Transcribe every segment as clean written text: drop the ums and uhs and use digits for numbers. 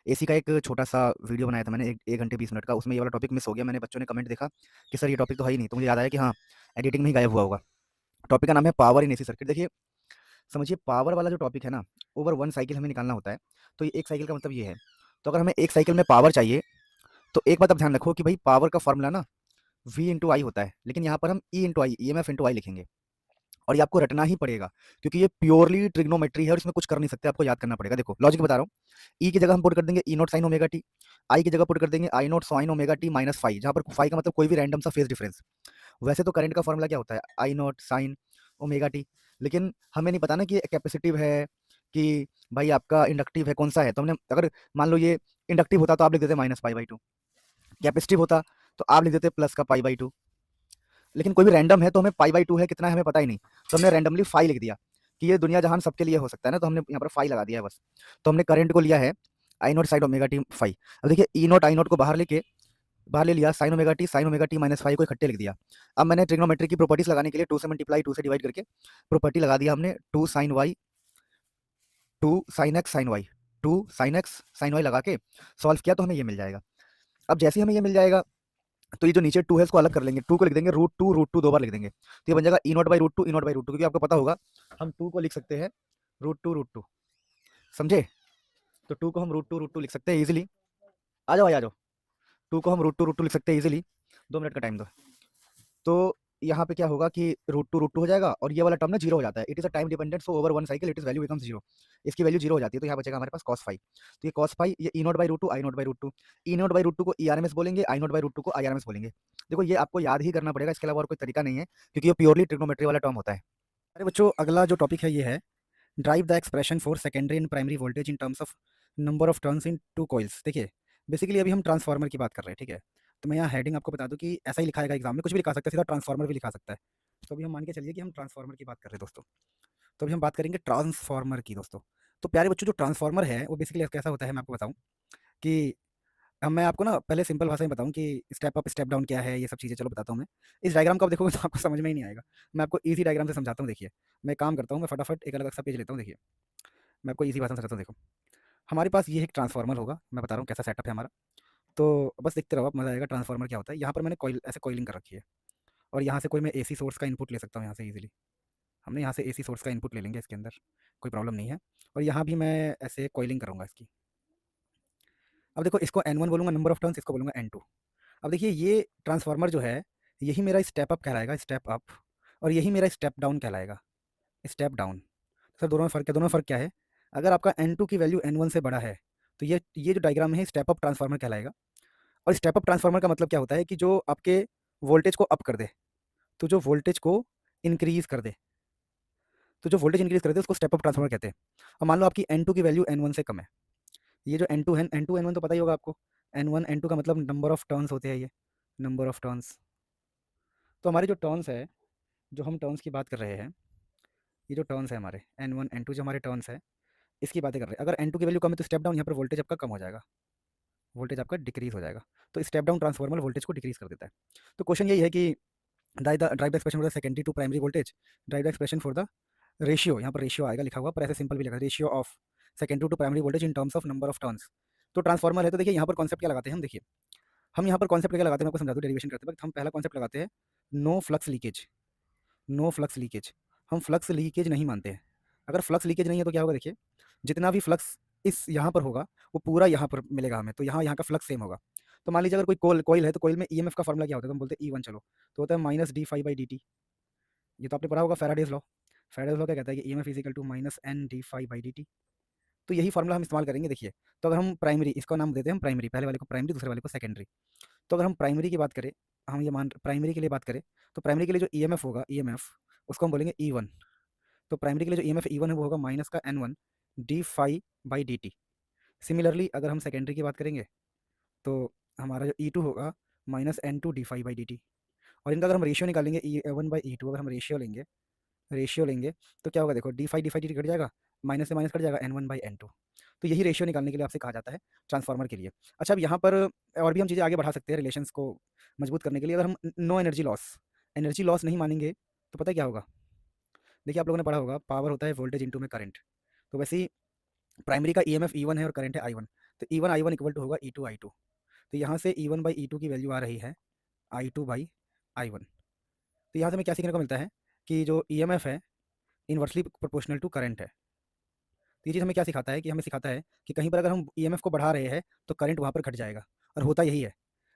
AC का एक छोटा-सा वीडियो बनाया था मैंने 1 घंटे 20 मिनट का, उसमें ये वाला टॉपिक मिस हो गया। मैंने बच्चों ने कमेंट देखा कि सर ये टॉपिक तो है ही नहीं, तो मुझे याद आया कि हाँ, एडिटिंग में ही गायब हुआ होगा। टॉपिक का नाम है पावर इन एसी सर्किट। देखिए, समझिए पावर वाला जो टॉपिक है ना, ओवर 1 साइकिल हमें निकालना होता है। तो ये 1 साइकिल का मतलब ये है। तो अगर हमें 1 साइकिल में पावर चाहिए, तो एक बात आप ध्यान रखो कि भई पावर का फ़ॉर्मूला ना V इंटू आई होता है, लेकिन यहाँ पर हम E इंटू आई, ईएमएफ इंटू आई लिखेंगे। और ये आपको रटना ही पड़ेगा, क्योंकि ये प्योरली ट्रिग्नोमेट्री है और इसमें कुछ कर नहीं सकते, आपको याद करना पड़ेगा। देखो लॉजिक बता रहा हूँ, ई की जगह हम पुट कर देंगे E naught sine omega T, I की जगह पुट कर देंगे I naught sine omega T minus phi, जहाँ पर फाई का मतलब कोई भी रैंडम सा फेज डिफरेंस। वैसे तो करंट का फॉर्मूला क्या होता है, I naught sine omega T, लेकिन हमें नहीं पता ना कि ये कैपेसिटिव है कि भाई आपका इंडक्टिव है, कौन सा है। तो हमने अगर मान लो ये इंडक्टिव होता तो आप लिख देते minus pi by two, capacitive होता तो आप लिख देते प्लस का पाई बाई टू, लेकिन कोई भी रैंडम है तो हमें पाई बाई टू है कितना है हमें पता ही नहीं, तो हमने रैंडमली फाई लिख दिया कि ये दुनिया जहान सबके लिए हो सकता है ना, तो हमने यहाँ पर फाई लगा दिया है बस। तो हमने करंट को लिया है I naught sine omega T phi. अब देखिए ई नॉट आई नॉट को बाहर ले लिया, sine omega T minus phi को इकट्ठे लिख दिया। अब मैंने ट्रिग्नोमेट्री की प्रॉपर्टीज लगाने के लिए 2 से मल्टीप्लाई 2 से डिवाइड करके प्रॉपर्टी लगा दिया हमने, 2 sine Y 2 sine X sine Y, 2 sine X sine Y लगा के सॉल्व किया तो हमें ये मिल जाएगा। अब जैसे ही हमें ये मिल जाएगा, तो ये जो नीचे 2 है इसको अलग कर लेंगे, 2 को लिख देंगे रूट टू दो बार लिख देंगे, तो ये बन जाएगा E naught by root two, E naught by root two, क्योंकि आपको पता होगा हम 2 को लिख सकते हैं रूट टू, समझे। तो 2 को हम रूट टू लिख सकते हैं इजीली। आ जाओ भाई आ जाओ, 2 को हम रूट टू लिख सकते हैं इजीली। 2 मिनट का टाइम दो। तो यहाँ पे क्या होगा कि रूट टू हो जाएगा और ये वाला टर्म ना जीरो हो जाता है। It is a time dependent, so over 1 cycle it is value becomes zero. इसकी वैल्यू जीरो हो जाती है, तो यहाँ बचेगा हमारे पास कॉस फाई। तो ये कॉस फाई, ये E naught by root two, I naught by root two, E naught by root two को ई आर एम एस बोलेंगे, I naught by root two को आई आर एम एस बोलेंगे। देखो ये आपको याद ही करना पड़ेगा, इसके अलावा और कोई तरीका नहीं है, क्योंकि ये प्योरली ट्रिग्नोमेट्री वाला टर्म होता है। अरे बच्चों, अगला जो टॉपिक है ये है drive the expression for secondary and primary voltage in terms of number of turns in two coils. देखिए बेसिकली अभी हम ट्रांसफार्मर की बात कर रहे हैं, ठीक है। तो मैं यहाँ हेडिंग आपको बता दूं कि ऐसा ही लिखा है एग्जाम में, कुछ भी लिखा सकता है, सीधा ट्रांसफार्मर भी लिखा सकता है। तो अभी हम मान के चलिए कि हम ट्रांसफार्मर की बात कर रहे हैं दोस्तों। तो अभी हम बात करेंगे ट्रांसफार्मर की दोस्तों। तो प्यारे बच्चों, जो ट्रांसफार्मर है वो बेसिकली कैसा होता है मैं आपको बताऊं कि अब मैं आपको ना पहले सिंपल भाषा में बताऊं कि स्टेप अप स्टेप डाउन क्या है, ये सब चीज़ें चलो बताता हूं मैं। इस डायग्राम को आप देखोगे तो आपको समझ में ही नहीं आएगा। मैं आपको ईजी डायग्राम से समझाता हूँ। देखिए मैं काम करता हूँ, मैं फटाफट एक अलग सा पेज लेता हूँ। देखिए मैं आपको ईजी भाषा में समझाता हूँ। देखो हमारे पास ये एक ट्रांसफार्मर होगा, मैं बता रहा हूँ कैसा सेटअप है हमारा। तो बस देखते रहो आप, मजा आएगा। ट्रांसफार्मर क्या होता है, यहाँ पर मैंने कॉइल ऐसे कॉइलिंग कर रखी है, और यहाँ से कोई मैं एसी सोर्स का इनपुट ले सकता हूँ यहाँ से ईजिली। हमने यहाँ से एसी सोर्स का इनपुट ले लेंगे इसके अंदर, कोई प्रॉब्लम नहीं है। और यहाँ भी मैं ऐसे कॉइलिंग करूँगा इसकी। अब देखो इसको N1 बोलूँगा नंबर ऑफ टर्न्स, इसको बोलूँगा N2। अब देखिए ये ट्रांसफार्मर जो है, यही मेरा स्टेप अप कहलाएगा, स्टेप अप, और यही मेरा स्टेप डाउन कहलाएगा, स्टेप डाउन। सर दोनों में फ़र्क है, दोनों में फ़र्क क्या है? अगर आपका N2 की वैल्यू N1 से बड़ा है, तो ये जो डायग्राम है स्टेप अप ट्रांसफार्मर कहलाएगा। और स्टेप अप ट्रांसफार्मर का मतलब क्या होता है कि जो आपके वोल्टेज को अप कर दे, तो जो वोल्टेज को इंक्रीज़ कर दे, तो जो वोल्टेज इंक्रीज़ कर दे उसको स्टेप अप ट्रांसफार्मर कहते हैं। अब मान लो आपकी N2 की वैल्यू N1 से कम है। ये जो N2 है, N2 N1 तो पता ही होगा आपको। N1 N2 का मतलब नंबर ऑफ टर्न्स होते हैं, ये नंबर ऑफ टर्न्स। तो हमारे जो टर्न्स है, जो हम टर्न्स की बात कर रहे हैं, ये जो टर्न्स है हमारे N1 N2 जो हमारे टर्न्स है, इसकी बातें कर रहे हैं। अगर N2 की वैल्यू कम है तो स्टेप डाउन, यहाँ पर वोल्टेज आपका कम हो जाएगा, वोल्टेज आपका डिक्रीज़ हो जाएगा। तो स्टेप डाउन ट्रांसफार्मर वोल्टेज को डिक्रीज़ कर देता है। तो क्वेश्चन यही है कि derive the expression for the secondary to primary voltage, derive the expression for the ratio, यहाँ पर रेशियो आएगा लिखा हुआ, पर ऐसे सिंपल भी लिखा है, ratio of secondary to primary voltage in terms of number of turns. तो ट्रांसफार्मर है, तो देखिए यहाँ पर कॉन्सेप्ट क्या लगाते हैं हम। देखिए हम यहाँ पर कॉन्सेप्ट क्या लगाते हैं, मैं आपको समझा दूँ डेरिवेशन करते वक्त। हम पहला कॉन्सेप्ट लगाते हैं no flux leakage, no flux leakage. हम फ्लक्स लीकेज नहीं मानते हैं। अगर फ्लक्स लीकेज नहीं है तो क्या होगा, देखिए जितना भी फ्लक्स इस यहाँ पर होगा वो पूरा यहाँ पर मिलेगा हमें, तो यहाँ यहाँ का फ्लक्स सेम होगा। तो मान लीजिए अगर कोई कोयल है, तो कोयल में ईएमएफ का फॉर्मूला क्या होता है, तो हम बोलते हैं E1, चलो तो होता है minus d phi by d t. ये तो आपने पढ़ा होगा फैराडेज लॉ। फैराडेज लॉ क्या कहता है कि EMF is equal to minus N d phi by d t. तो यही फॉर्मूला हम इस्तेमाल करेंगे। देखिए तो अगर हम प्राइमरी, इसका नाम देते हैं हम प्राइमरी, पहले वाले को प्राइमरी, दूसरे वाले को सेकेंडरी। तो अगर हम प्राइमरी की बात करें, हम ये मान प्राइमरी के लिए बात करें, तो प्राइमरी के लिए जो ईएमएफ होगा, ईएमएफ उसको हम बोलेंगे E1। तो प्राइमरी के लिए जो ईएमएफ E1 है वो होगा माइनस का N1 d phi by d t. Similarly अगर हम सेकेंडरी की बात करेंगे, तो हमारा जो E2 होगा minus N2 d phi by d t. और इनका अगर हम रेशियो निकालेंगे E1 बाई E2, अगर हम रेशियो लेंगे तो क्या होगा, देखो d phi d t cut जाएगा, माइनस से माइनस कट जाएगा N1 बाई N2। तो यही रेशियो निकालने के लिए आपसे कहा जाता है ट्रांसफार्मर के लिए। अच्छा अब यहाँ पर और भी हम चीज़ें आगे बढ़ा सकते हैं रिलेशंस को मजबूत करने के लिए। अगर हम नो एनर्जी लॉस नहीं मानेंगे, तो पता है क्या होगा। देखिए आप लोगों ने पढ़ा होगा पावर होता है वोल्टेज इंटू में करंट। तो वैसे ही प्राइमरी का ईएमएफ E1 है और करंट है I1। तो E1 I1 इक्वल टू होगा E2 I2। तो यहाँ से E1 बाई E2 की वैल्यू आ रही है I2 बाई I1। तो यहाँ से हमें क्या सीखने को मिलता है कि जो ईएमएफ है इनवर्सली प्रोपोर्शनल टू करंट है। तो ये चीज़ हमें क्या सिखाता है कि हमें सिखाता है कि कहीं पर अगर हम ईएमएफ को बढ़ा रहे हैं तो करंट वहाँ पर घट जाएगा। और होता यही है,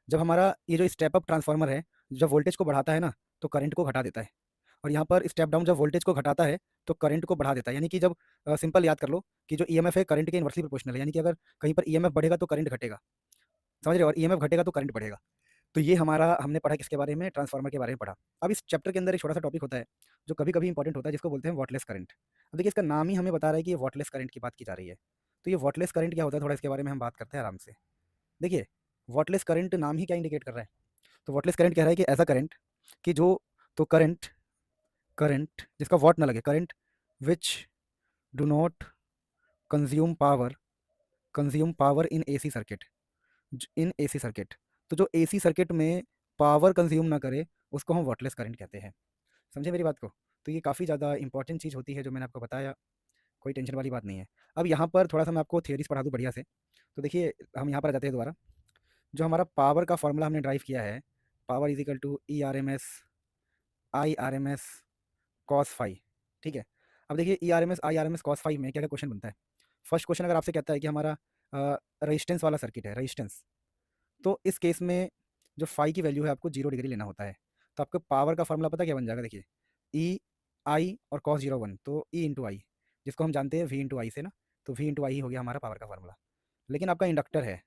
जब हमारा ये जो स्टेप अप ट्रांसफार्मर है, जब वोल्टेज को बढ़ाता है ना, तो करंट को घटा देता है। और यहाँ पर स्टेप डाउन जब वोल्टेज को घटाता है तो करंट को बढ़ा देता है। यानी कि जब सिंपल याद कर लो कि जो ईएमएफ है करंट के इनवर्सली प्रोपोर्शनल है। यानी कि अगर कहीं पर ईएमएफ बढ़ेगा तो करंट घटेगा, समझ रहे हो? और ईएमएफ घटेगा तो करंट बढ़ेगा। तो ये हमारा हमने पढ़ा किसके बारे में? ट्रांसफार्मर के बारे में पढ़ा। अब इस चैप्टर के अंदर एक छोटा-सा टॉपिक होता है, जो कभी-कभी इंपॉर्टेंट होता है, जिसको बोलते हैं वॉटलेस करंट। अब देखिए इसका नाम ही हमें बता रहा है कि ये वॉटलेस करंट की बात की जा रही है। तो ये वॉटलेस करंट क्या होता है, थोड़ा इसके बारे में हम बात करते हैं आराम से। देखिए, वॉटलेस करंट नाम ही क्या इंडिकेट कर रहा है? तो वॉटलेस करंट कह रहा है कि ऐसा करंट कि जो तो करंट करंट जिसका वॉट ना लगे, current which do not consume power in AC circuit. In AC circuit, तो जो एसी सर्किट में पावर कंज्यूम ना करे, उसको हम वॉटलेस करंट कहते हैं। समझे मेरी बात को? तो ये काफ़ी ज़्यादा इंपॉर्टेंट चीज़ होती है जो मैंने आपको बताया, कोई टेंशन वाली बात नहीं है। अब यहाँ पर थोड़ा-सा मैं आपको थ्योरीज़ पढ़ा दूँ बढ़िया से। तो देखिए, हम यहाँ पर आ जाते हैं दोबारा। जो हमारा पावर का फ़ॉर्मूला हमने ड्राइव किया है, power is equal to ERMS IRMS cos phi, ठीक है? अब देखिए ईआरएमएस आईआरएमएस कॉस फाई में क्या-क्या क्वेश्चन बनता है? फर्स्ट क्वेश्चन अगर आपसे कहता है कि हमारा रेजिस्टेंस वाला सर्किट है, रेजिस्टेंस, तो इस केस में जो फाई की वैल्यू है आपको 0 डिग्री लेना होता है। तो आपको पावर का फ़ॉर्मूला पता क्या बन जाएगा? देखिए, ई आई और कॉस 0 1, तो ई इंटू आई, जिसको हम जानते हैं वी इंटू आई से ना, तो वी इंटू आई ही हो गया हमारा पावर का फ़ॉर्मूला। लेकिन आपका इंडक्टर है,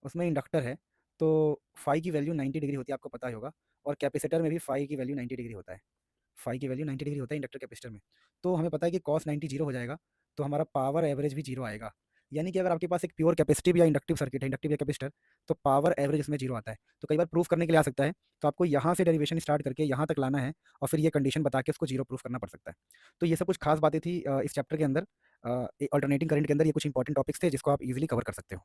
उसमें इंडक्टर है, तो फाई की वैल्यू 90 डिग्री होती है, आपको पता ही होगा। और कैपेसिटर में भी फाई की वैल्यू 90 डिग्री होता है। फाई की वैल्यू 90 डिग्री होता है इंडक्टर कैपेसिटर में। तो हमें पता है कि कॉस 90 जीरो हो जाएगा, तो हमारा पावर एवरेज भी जीरो आएगा। यानी कि अगर आपके पास एक प्योर कैपेसिटिव या इंडक्टिव सर्किट है, इंडक्टिव या कैपेसिटर, तो पावर एवरेज इसमें जीरो आता है। तो कई बार प्रूफ करने के लिए आ सकता है, तो आपको यहाँ से डेरिवेशन स्टार्ट करके यहाँ तक लाना है और फिर ये कंडीशन बता के उसको जीरो प्रूफ करना पड़ सकता है। तो ये सब कुछ खास बातें थी इस चैप्टर के अंदर। अल्टरनेटिंग करंट के अंदर ये कुछ इंपॉर्टेंट टॉपिक्स थे जिसको आप इजीली कवर कर सकते हो।